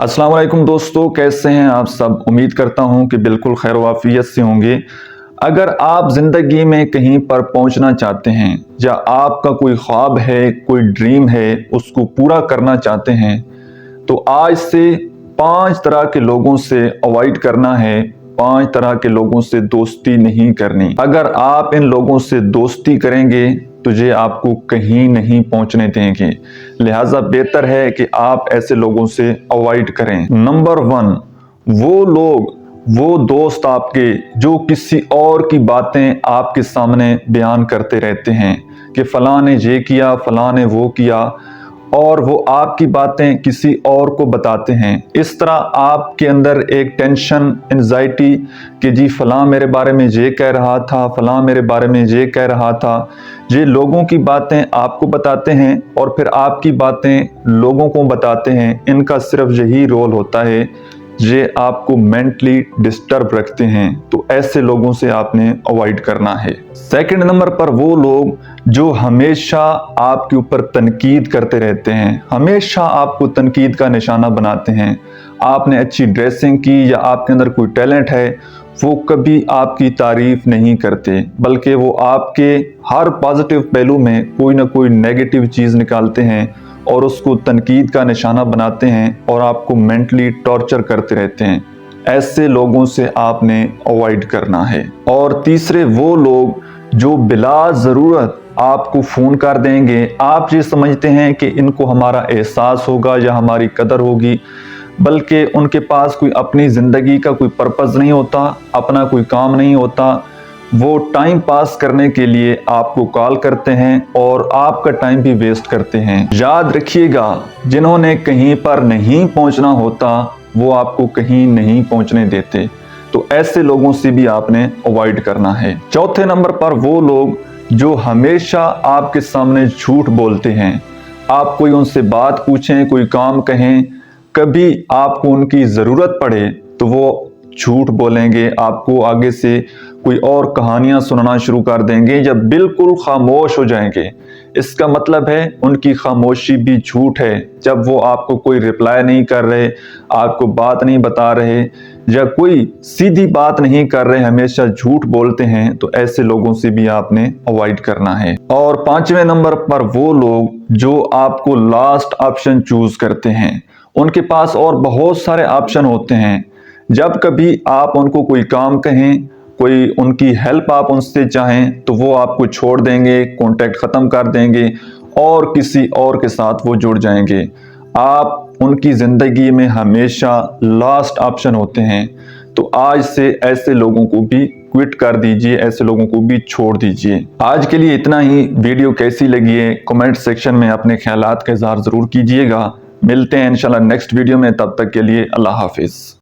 अस्सलाम वालेकुम दोस्तों, कैसे हैं आप सब। उम्मीद करता हूं कि बिल्कुल खैर वाफियत से होंगे। अगर आप ज़िंदगी में कहीं पर पहुंचना चाहते हैं या आपका कोई ख्वाब है, कोई ड्रीम है, उसको पूरा करना चाहते हैं तो आज से 5 तरह के लोगों से अवॉइड करना है। 5 तरह के लोगों से दोस्ती नहीं करनी। अगर आप इन लोगों से दोस्ती करेंगे तो ये आपको कहीं नहीं पहुंचने देंगे, लिहाजा बेहतर है कि आप ऐसे लोगों से अवॉइड करें। नंबर 1, वो लोग, वो दोस्त आपके जो किसी और की बातें आपके सामने बयान करते रहते हैं कि फलां ने ये किया, फलां ने वो किया, और वो आपकी बातें किसी और को बताते हैं। इस तरह आपके अंदर एक टेंशन, एंजाइटी कि जी फलां मेरे बारे में ये कह रहा था, फलां मेरे बारे में ये कह रहा था। ये लोगों की बातें आपको बताते हैं और फिर आपकी बातें लोगों को बताते हैं। इनका सिर्फ यही रोल होता है, ये आपको मेंटली डिस्टर्ब रखते हैं। तो ऐसे लोगों से आपने अवॉइड करना है। सेकंड नंबर पर वो लोग जो हमेशा आपके ऊपर तनकीद करते रहते हैं, हमेशा आपको तनकीद का निशाना बनाते हैं। आपने अच्छी ड्रेसिंग की या आपके अंदर कोई टैलेंट है, वो कभी आपकी तारीफ नहीं करते, बल्कि वो आपके हर पॉजिटिव पहलू में कोई ना कोई नेगेटिव चीज़ निकालते हैं और उसको तनकीद का निशाना बनाते हैं और आपको मेंटली टॉर्चर करते रहते हैं। ऐसे लोगों से आपने अवॉइड करना है। और तीसरे वो लोग जो बिला ज़रूरत आपको फ़ोन कर देंगे। आप ये समझते हैं कि इनको हमारा एहसास होगा या हमारी कदर होगी, बल्कि उनके पास कोई अपनी ज़िंदगी का कोई पर्पज़ नहीं होता, अपना कोई काम नहीं होता। वो टाइम पास करने के लिए आपको कॉल करते हैं और आपका टाइम भी वेस्ट करते हैं। याद रखिएगा, जिन्होंने कहीं पर नहीं पहुंचना होता वो आपको कहीं नहीं पहुंचने देते। तो ऐसे लोगों से भी आपने अवॉइड करना है। चौथे नंबर पर वो लोग जो हमेशा आपके सामने झूठ बोलते हैं। आप कोई उनसे बात पूछें, कोई काम कहें, कभी आपको उनकी ज़रूरत पड़े तो वो झूठ बोलेंगे, आपको आगे से कोई और कहानियां सुनाना शुरू कर देंगे या बिल्कुल खामोश हो जाएंगे। इसका मतलब है उनकी खामोशी भी झूठ है। जब वो आपको कोई रिप्लाई नहीं कर रहे, आपको बात नहीं बता रहे या कोई सीधी बात नहीं कर रहे, हमेशा झूठ बोलते हैं, तो ऐसे लोगों से भी आपने अवॉइड करना है। और 5वें नंबर पर वो लोग जो आपको लास्ट ऑप्शन चूज करते हैं। उनके पास और बहुत सारे ऑप्शन होते हैं। जब कभी आप उनको कोई काम कहें, कोई उनकी हेल्प आप उनसे चाहें, तो वो आपको छोड़ देंगे, कांटेक्ट ख़त्म कर देंगे और किसी और के साथ वो जुड़ जाएंगे। आप उनकी ज़िंदगी में हमेशा लास्ट ऑप्शन होते हैं। तो आज से ऐसे लोगों को भी क्विट कर दीजिए, ऐसे लोगों को भी छोड़ दीजिए। आज के लिए इतना ही। वीडियो कैसी लगी है कमेंट सेक्शन में अपने ख्यालात का इज़हार ज़रूर कीजिएगा। मिलते हैं इंशाल्लाह नेक्स्ट वीडियो में, तब तक के लिए अल्लाह हाफिज़।